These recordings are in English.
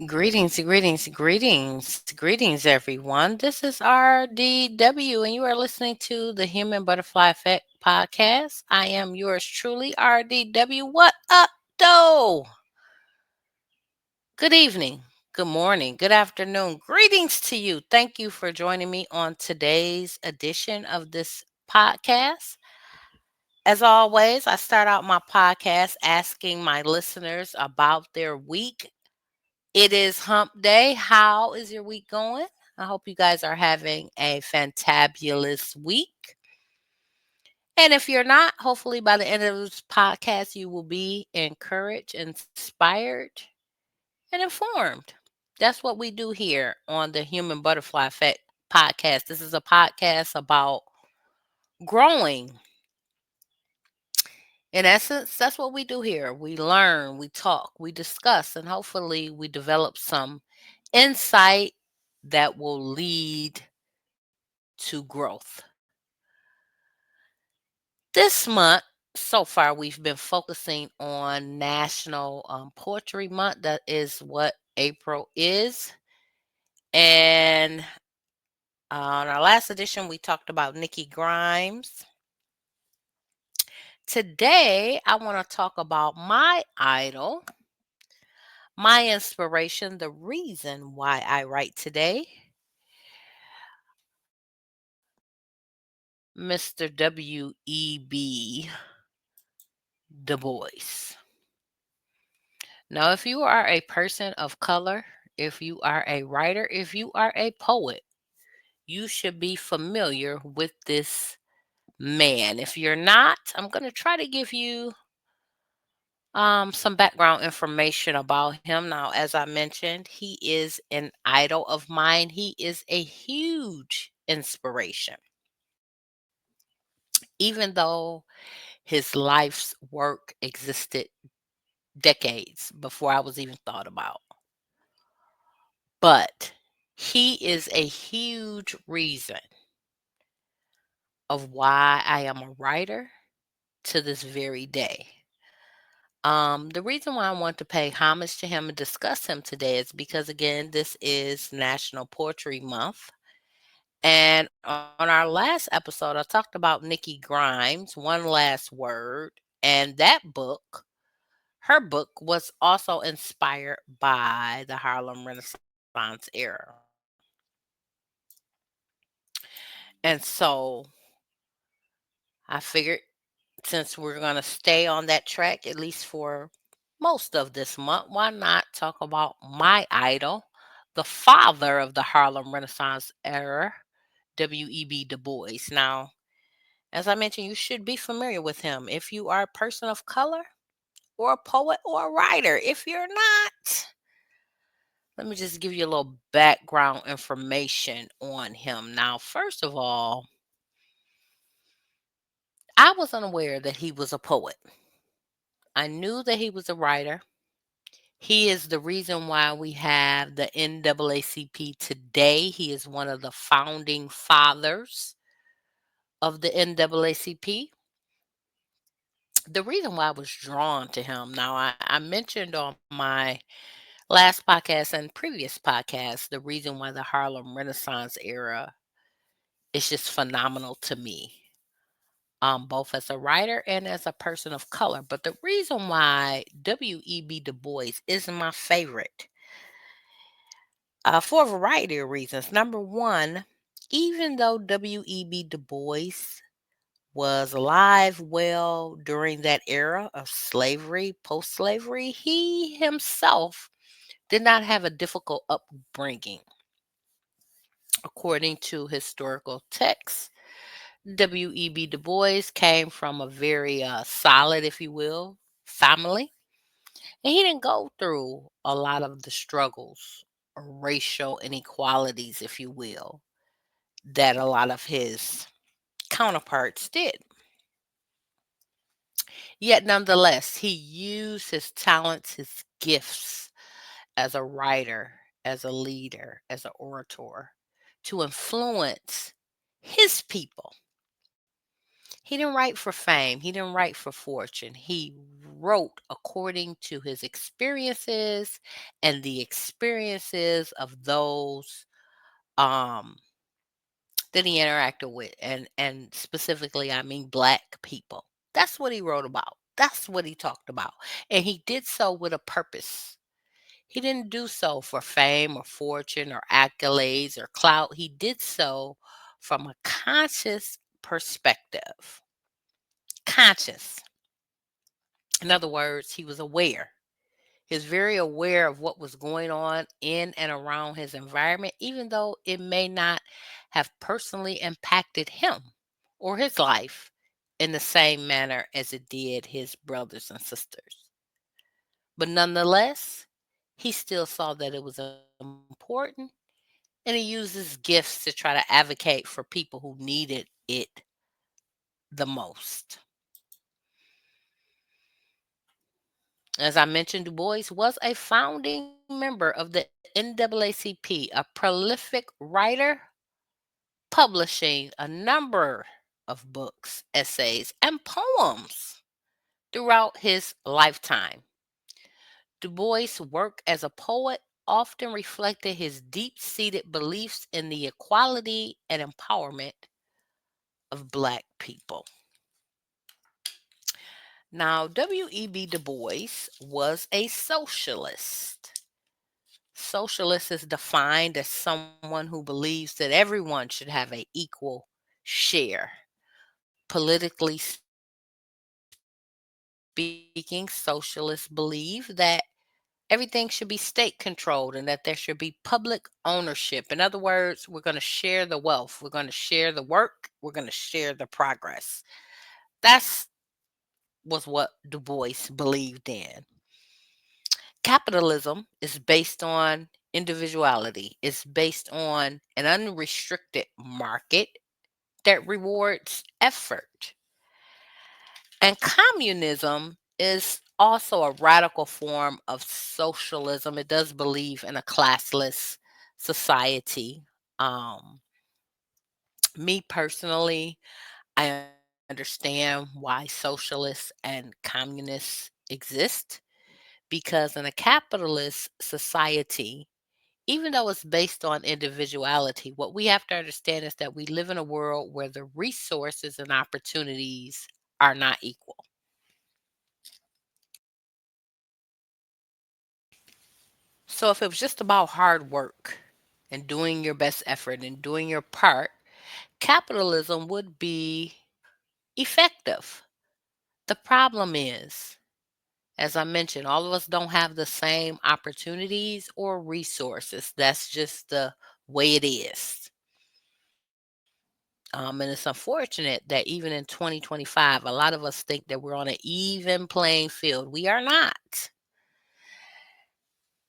Greetings, everyone. This is RDW, and you are listening to the Human Butterfly Effect podcast. I am yours truly, RDW. What up, though? Good evening, good morning, good afternoon. Greetings to you. Thank you for joining me on today's edition of this podcast. As always, I start out my podcast asking my listeners about their week. It is hump day. How is your week going? I hope you guys are having a fantabulous week. And if you're not, hopefully by the end of this podcast, you will be encouraged, inspired, and informed. That's what we do here on the Human Butterfly Effect podcast. This is a podcast about growing. In essence, that's what we do here. We learn, we talk, we discuss, and hopefully we develop some insight that will lead to growth. This month, so far, we've been focusing on National Poetry Month. That is what April is. And on our last edition, we talked about Nikki Grimes. Today, I want to talk about my idol, my inspiration, the reason why I write today, Mr. W.E.B. DuBois. Now, if you are a person of color, if you are a writer, if you are a poet, you should be familiar with this man. If you're not, I'm going to try to give you some background information about him. Now, as I mentioned, he is an idol of mine. He is a huge inspiration. Even though his life's work existed decades before I was even thought about. But he is a huge reason of why I am a writer to this very day. The reason why I want to pay homage to him and discuss him today is because, again, this is National Poetry Month. And on our last episode, I talked about Nikki Grimes, One Last Word, and that book, her book, was also inspired by the Harlem Renaissance era. And so I figured since we're going to stay on that track, at least for most of this month, why not talk about my idol, the father of the Harlem Renaissance era, W.E.B. Du Bois. Now, as I mentioned, you should be familiar with him if you are a person of color or a poet or a writer. If you're not, let me just give you a little background information on him. Now, first of all, I was unaware that he was a poet. I knew that he was a writer. He is the reason why we have the NAACP today. He is one of the founding fathers of the NAACP. The reason why I was drawn to him, now I mentioned on my last podcast and previous podcast, the reason why the Harlem Renaissance era is just phenomenal to me, both as a writer and as a person of color. But the reason why W.E.B. Du Bois is my favorite, for a variety of reasons. Number one, even though W.E.B. Du Bois was alive well during that era of slavery, post slavery, he himself did not have a difficult upbringing. According to historical texts, W.E.B. Du Bois came from a very solid, if you will, family. And he didn't go through a lot of the struggles or racial inequalities, if you will, that a lot of his counterparts did. Yet, nonetheless, he used his talents, his gifts as a writer, as a leader, as an orator to influence his people. He didn't write for fame. He didn't write for fortune. He wrote according to his experiences and the experiences of those um, that he interacted with, and specifically, I mean, black people. That's what he wrote about. That's what he talked about, and he did so with a purpose. He didn't do so for fame or fortune or accolades or clout. He did so from a conscious perspective. Conscious. In other words, he was aware. He was very aware of what was going on in and around his environment, even though it may not have personally impacted him or his life in the same manner as it did his brothers and sisters. But nonetheless, he still saw that it was important, and he used his gifts to try to advocate for people who needed it the most. As I mentioned, Du Bois was a founding member of the NAACP, a prolific writer, publishing a number of books, essays, and poems throughout his lifetime. Du Bois' work as a poet often reflected his deep seated beliefs in the equality and empowerment of Black people. Now, W.E.B. Du Bois was a socialist. Socialist is defined as someone who believes that everyone should have an equal share. Politically speaking, socialists believe that everything should be state controlled and that there should be public ownership. In other words, we're going to share the wealth, we're going to share the work, we're going to share the progress. That's was what Du Bois believed in. Capitalism is based on individuality. It's based on an unrestricted market that rewards effort. And communism is also a radical form of socialism. It does believe in a classless society. Um, Me personally, I understand why socialists and communists exist because in a capitalist society, even though it's based on individuality, what we have to understand is that we live in a world where the resources and opportunities are not equal. So if it was just about hard work and doing your best effort and doing your part, capitalism would be effective. The problem is, as I mentioned, all of us don't have the same opportunities or resources. That's just the way it is. And it's unfortunate that even in 2025, a lot of us think that we're on an even playing field. We are not.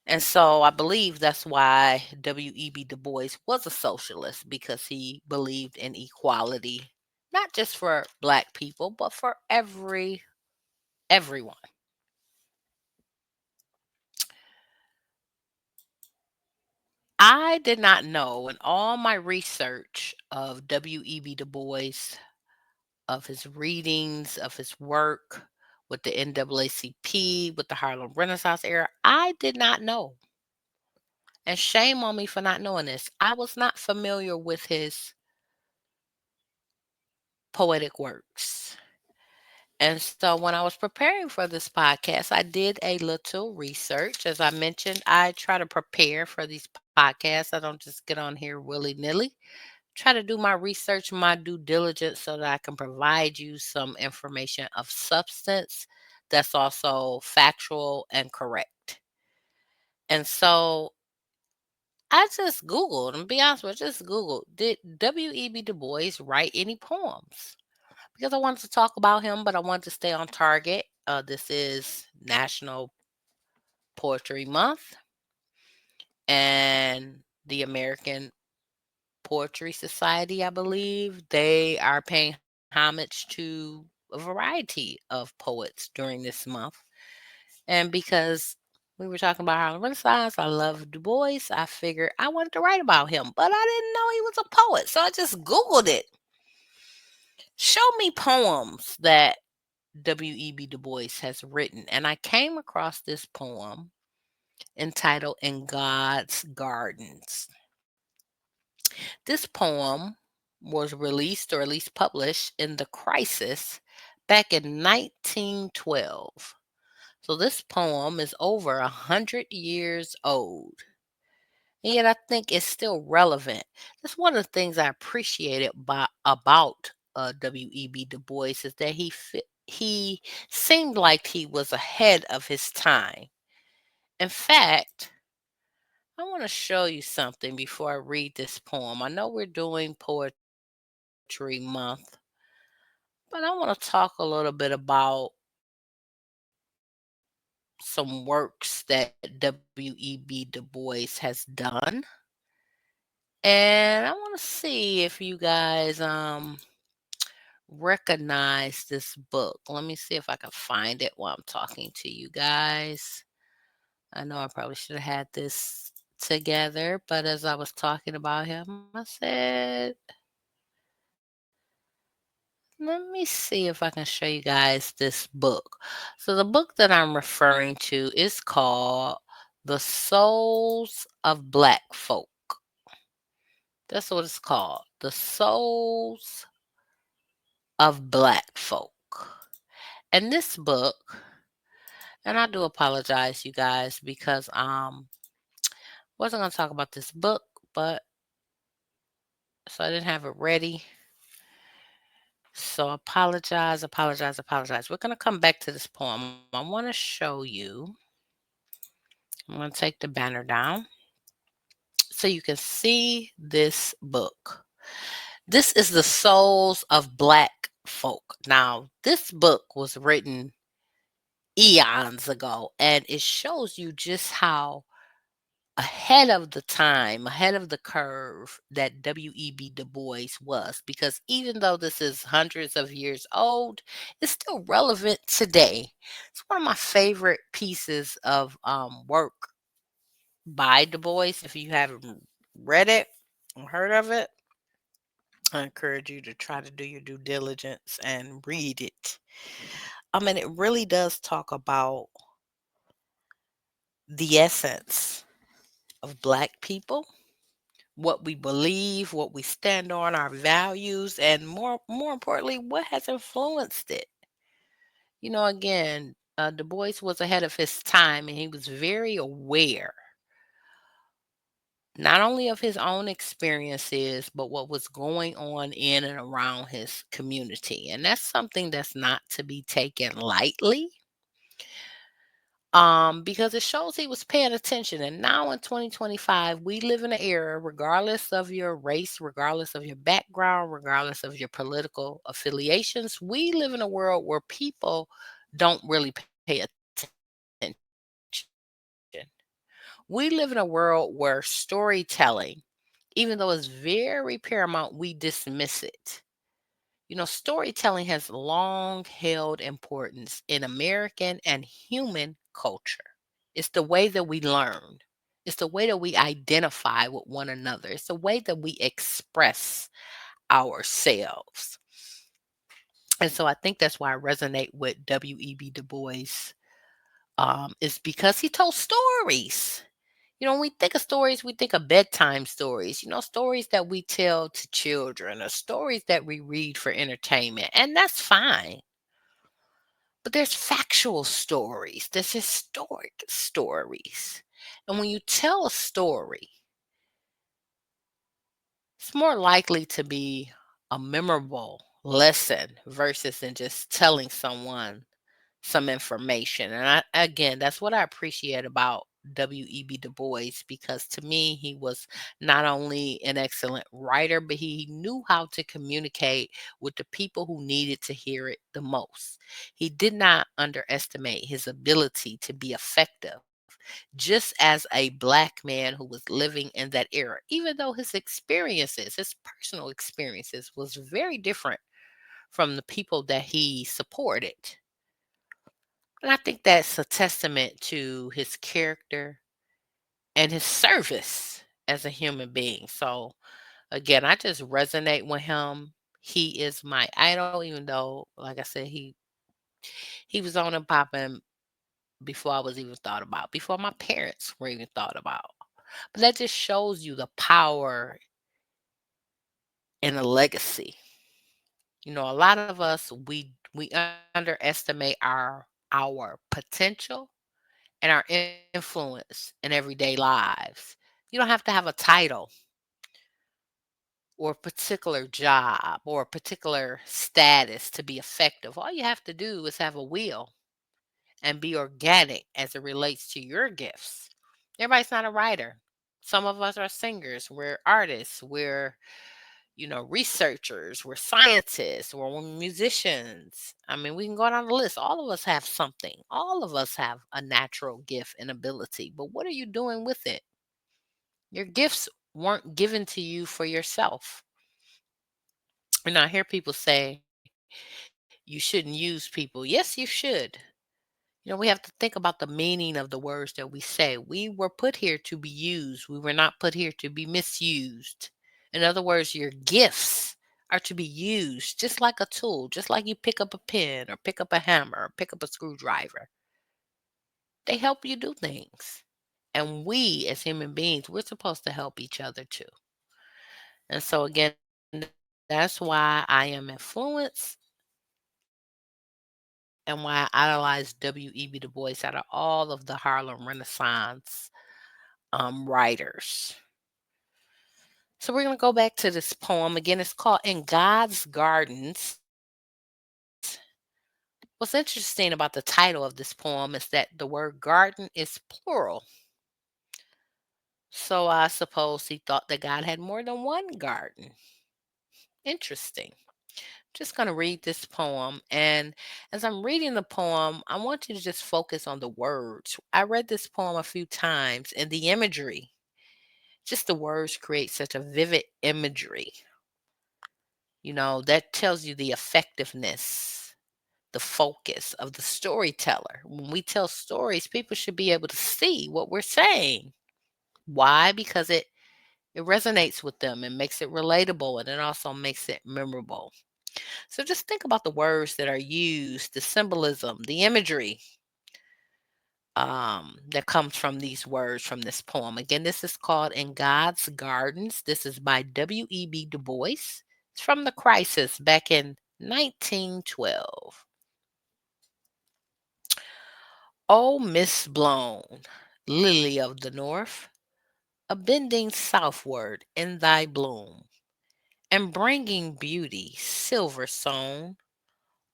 And so I believe that's why W.E.B. Du Bois was a socialist because he believed in equality, not just for black people, but for everyone. I did not know in all my research of W.E.B. Du Bois, of his readings, of his work with the NAACP, with the Harlem Renaissance era, I did not know. And shame on me for not knowing this. I was not familiar with his poetic works. And so when I was preparing for this podcast, I did a little research. As I mentioned, I try to prepare for these podcasts. I don't just get on here willy nilly. Try to do my research, my due diligence, so that I can provide you some information of substance that's also factual and correct. And so I just Googled, and be honest with you, just Googled, did W.E.B. Du Bois write any poems? Because I wanted to talk about him, but I wanted to stay on target. This is National Poetry Month, and the American Poetry Society, I believe, they are paying homage to a variety of poets during this month. And because we were talking about Harlem Renaissance, I love Du Bois, I figured I wanted to write about him, but I didn't know he was a poet. So I just Googled it. show me poems that W.E.B. Du Bois has written. And I came across this poem entitled In God's Gardens. This poem was released or at least published in The Crisis back in 1912. So this poem is over 100 years old. And yet I think it's still relevant. That's one of the things I appreciated about W.E.B. Du Bois is that he seemed like he was ahead of his time. In fact, I want to show you something before I read this poem. I know we're doing Poetry Month, but I want to talk a little bit about some works that W.E.B. Du Bois has done. And I want to see if you guys recognize this book. Let me see if I can find it while I'm talking to you guys. I know I probably should have had this together, but as I was talking about him, I said, let me see if I can show you guys this book. So, the book that I'm referring to is called The Souls of Black Folk. That's what it's called. The Souls of Black Folk. And this book, and I do apologize, you guys, because wasn't gonna talk about this book, but so I didn't have it ready. So apologize. We're gonna come back to this poem. I want to show you. I'm gonna take the banner down so you can see this book. This is The Souls of Black Folk. Now, this book was written eons ago, and it shows you just how ahead of the time, ahead of the curve that W.E.B. Du Bois was. Because even though this is hundreds of years old, it's still relevant today. It's one of my favorite pieces of work by Du Bois. If you haven't read it or heard of it, I encourage you to try to do your due diligence and read it. I mean, it really does talk about the essence of Black people, what we believe, what we stand on, our values, and more importantly, what has influenced it. Again, Du Bois was ahead of his time, and he was very aware not only of his own experiences, but what was going on in and around his community. And that's something that's not to be taken lightly. Because it shows he was paying attention. And now in 2025, we live in an era, regardless of your race, regardless of your background, regardless of your political affiliations, we live in a world where people don't really pay attention. We live in a world where storytelling, even though it's very paramount, we dismiss it. Storytelling has long held importance in American and human culture. It's the way that we learn. It's the way that we identify with one another. It's the way that we express ourselves. And so I think that's why I resonate with W.E.B. Du Bois, is because he told stories. When we think of stories, we think of bedtime stories, stories that we tell to children or stories that we read for entertainment. And that's fine. But there's factual stories, there's historic stories. And when you tell a story, it's more likely to be a memorable lesson versus than just telling someone some information. And again, that's what I appreciate about W.E.B. Du Bois, because to me, he was not only an excellent writer, but he knew how to communicate with the people who needed to hear it the most. He did not underestimate his ability to be effective, just as a Black man who was living in that era, even though his personal experiences, was very different from the people that he supported. And I think that's a testament to his character and his service as a human being. So, again, I just resonate with him. He is my idol, even though, like I said, he was on and popping before I was even thought about, before my parents were even thought about. But that just shows you the power and the legacy. A lot of us we underestimate our potential and our influence in everyday lives. You don't have to have a title or a particular job or a particular status to be effective. All you have to do is have a will and be organic as it relates to your gifts. Everybody's not a writer. Some of us are singers, we're artists, we're researchers, we're scientists, we're musicians. I mean, we can go down the list. All of us have something. All of us have a natural gift and ability. But what are you doing with it? Your gifts weren't given to you for yourself. I hear people say you shouldn't use people. Yes, you should. We have to think about the meaning of the words that we say. We were put here to be used. We were not put here to be misused. In other words, your gifts are to be used just like a tool, just like you pick up a pen or pick up a hammer or pick up a screwdriver. They help you do things. And we, as human beings, we're supposed to help each other too. And so, again, that's why I am influenced and why I idolize W.E.B. Du Bois out of all of the Harlem Renaissance writers. So we're going to go back to this poem. Again, it's called In God's Gardens. What's interesting about the title of this poem is that the word garden is plural. So I suppose he thought that God had more than one garden. Interesting. Just going to read this poem. And as I'm reading the poem, I want you to just focus on the words. I read this poem a few times and the imagery. Just the words create such a vivid imagery. That tells you the effectiveness, the focus of the storyteller. When we tell stories, people should be able to see what we're saying. Why? Because it resonates with them and makes it relatable and it also makes it memorable. So just think about the words that are used, the symbolism, the imagery that comes from these words from this poem. Again, this is called In God's Gardens. This is by W.E.B. Du Bois. It's from The Crisis back in 1912. Oh, Miss Blown, lily of the north, a bending southward in thy bloom, and bringing beauty silver sown.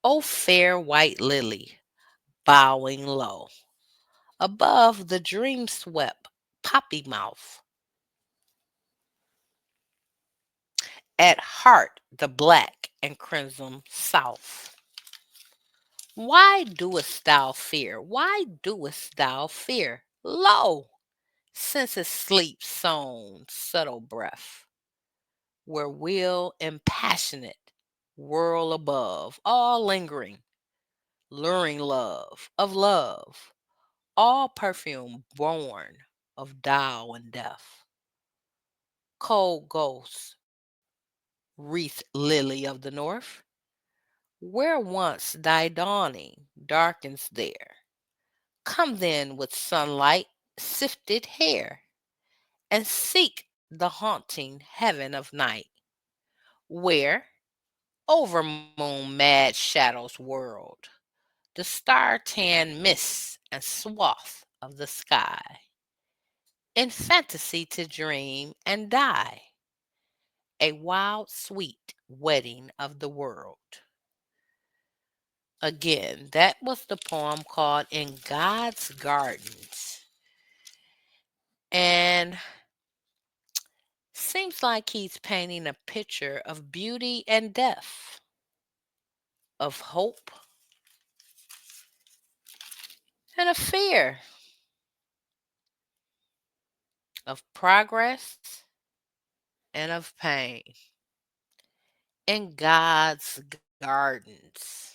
O fair white lily, bowing low above the dream-swept poppy mouth, at heart the black and crimson south. Why doest thou fear? Why doest thou fear? Lo! Since it sleeps sown subtle breath, where will impassionate whirl above, all lingering, luring love of love, all perfume born of Tao and death. Cold ghost, wreath lily of the north, where once thy dawning darkens there. Come then with sunlight sifted hair, and seek the haunting heaven of night, where, over moon mad shadows whirled, the star tan mists and swath of the sky, in fantasy to dream and die, a wild sweet wedding of the world. Again, that was the poem called In God's Gardens. And seems like he's painting a picture of beauty and death, of hope and of fear, of progress and of pain. In God's gardens.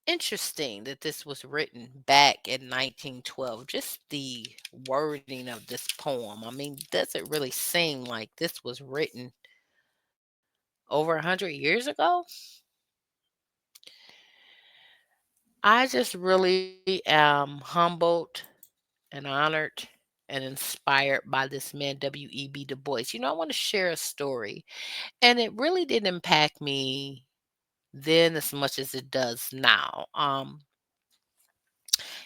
Interesting that this was written back in 1912. Just the wording of this poem. I mean, does it really seem like this was written over 100 years ago. I just really am humbled and honored and inspired by this man, W.E.B. Du Bois. I want to share a story, and it really didn't impact me then as much as it does now.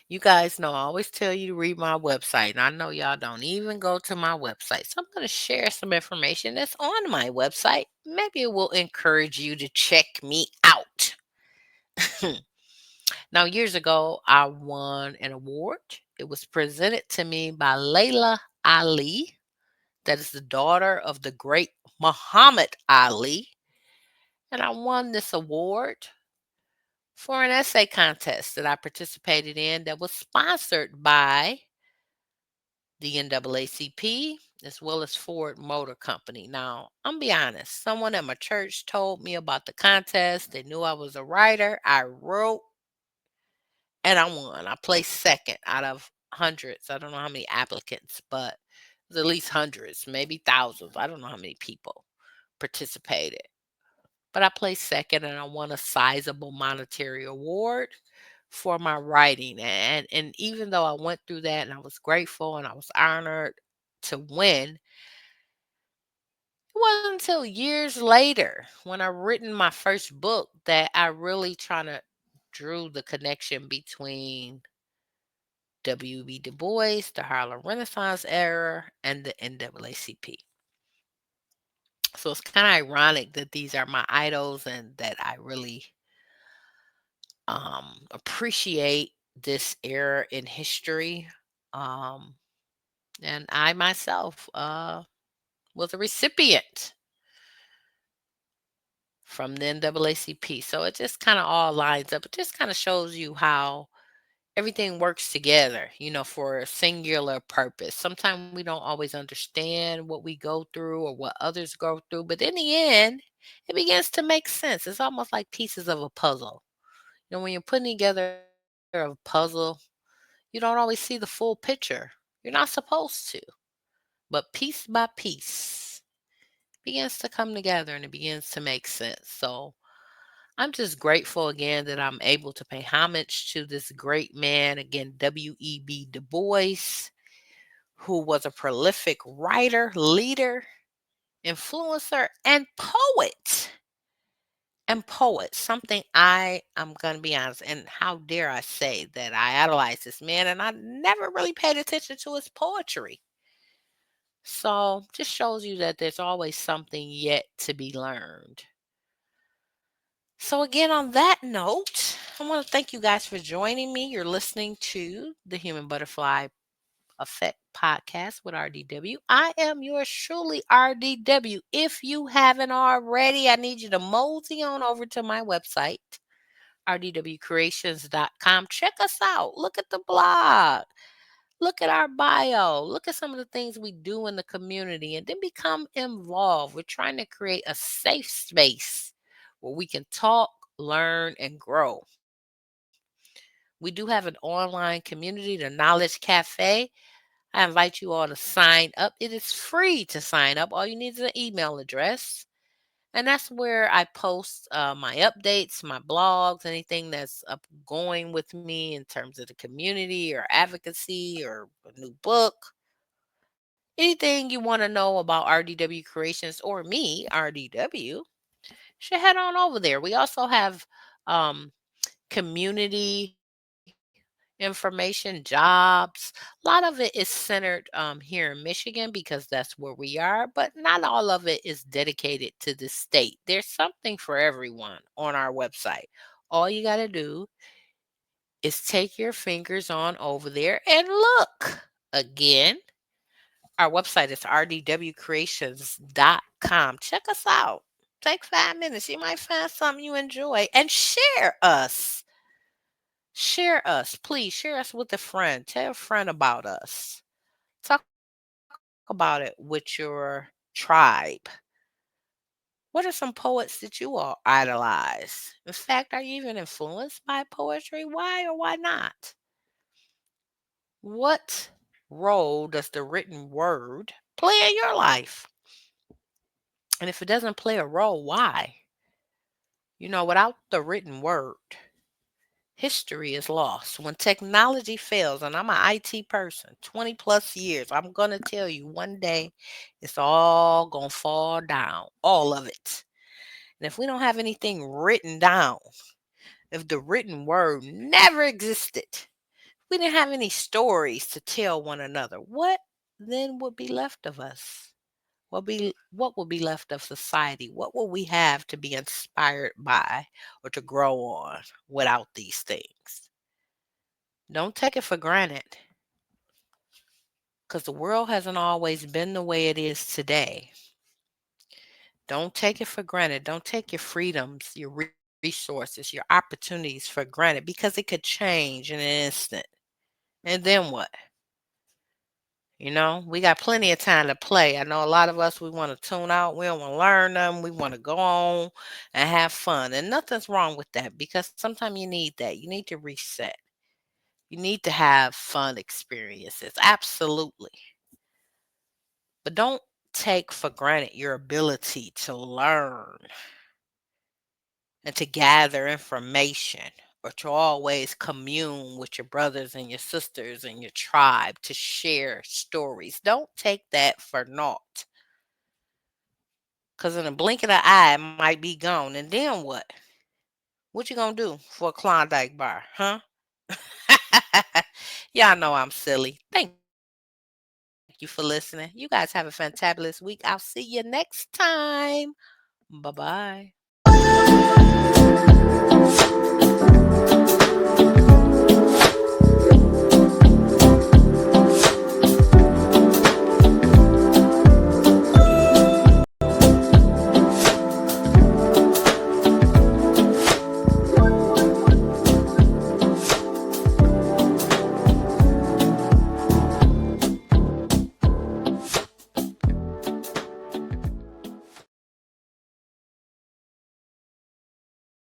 You guys know I always tell you to read my website, and I know y'all don't even go to my website. So I'm going to share some information that's on my website. Maybe it will encourage you to check me out. Now, years ago, I won an award. It was presented to me by Layla Ali, that is the daughter of the great Muhammad Ali. And I won this award for an essay contest that I participated in that was sponsored by the NAACP as well as Ford Motor Company. Now, I'm be honest, someone at my church told me about the contest. They knew I was a writer. I wrote and I won. I placed second out of hundreds. I don't know how many applicants, but it was at least hundreds, maybe thousands. I don't know how many people participated. But I placed second and I won a sizable monetary award for my writing. And even though I went through that and I was grateful and I was honored to win, it wasn't until years later when I written my first book that I really trying to drew the connection between W.E.B. Du Bois, the Harlem Renaissance era, and the NAACP. So it's kind of ironic that these are my idols and that I really appreciate this era in history. Um, and I myself was a recipient from the NAACP. So it just kind of all lines up. It just kind of shows you how everything works together, for a singular purpose. Sometimes we don't always understand what we go through or what others go through, but in the end, it begins to make sense. It's almost like pieces of a puzzle. When you're putting together a puzzle, you don't always see the full picture. You're not supposed to, but piece by piece begins to come together and it begins to make sense. So I'm just grateful again that I'm able to pay homage to this great man, again, W.E.B. Du Bois, who was a prolific writer, leader, influencer, and poet. And poet, something I'm going to be honest, and how dare I say that I idolize this man, and I never really paid attention to his poetry. So just shows you that there's always something yet to be learned. So, again, on that note, I want to thank you guys for joining me. You're listening to the Human Butterfly Effect podcast with RDW. I am yours truly, RDW. If you haven't already, I need you to mosey on over to my website, rdwcreations.com. Check us out. Look at the blog. Look at our bio. Look at some of the things we do in the community and then become involved. We're trying to create a safe space where we can talk, learn, and grow. We do have an online community, the Knowledge Cafe. I invite you all to sign up. It is free to sign up. All you need is an email address. And that's where I post my updates, my blogs, anything that's up going with me in terms of the community or advocacy or a new book. Anything you want to know about RDW Creations or me, RDW, should head on over there. We also have um, community information, jobs. A lot of it is centered here in Michigan because that's where we are, but not all of it is dedicated to the state. There's something for everyone on our website. All you got to do is take your fingers on over there and look. Again, our website is rdwcreations.com. Check us out. Take 5 minutes. You might find something you enjoy and share us. Share us, please. Share us with a friend. Tell a friend about us. Talk about it with your tribe. What are some poets that you all idolize? In fact, are you even influenced by poetry? Why or why not? What role does the written word play in your life? And if it doesn't play a role, why? Without the written word, history is lost. When technology fails, and I'm an IT person, 20 plus years, I'm going to tell you one day it's all going to fall down, all of it. And if we don't have anything written down, if the written word never existed, we didn't have any stories to tell one another, what then would be left of us? What will be left of society? What will we have to be inspired by or to grow on without these things? Don't take it for granted because the world hasn't always been the way it is today. Don't take it for granted. Don't take your freedoms, your resources, your opportunities for granted because it could change in an instant. And then what? We got plenty of time to play. I know a lot of us, we want to tune out. We don't want to learn them. We want to go on and have fun. And nothing's wrong with that because sometimes you need that. You need to reset. You need to have fun experiences. Absolutely. But don't take for granted your ability to learn and to gather information or to always commune with your brothers and your sisters and your tribe to share stories. Don't take that for naught. Because in a blink of the eye, it might be gone. And then what? What you gonna do for a Klondike bar, huh? Y'all know I'm silly. Thank you for listening. You guys have a fantabulous week. I'll see you next time. Bye bye.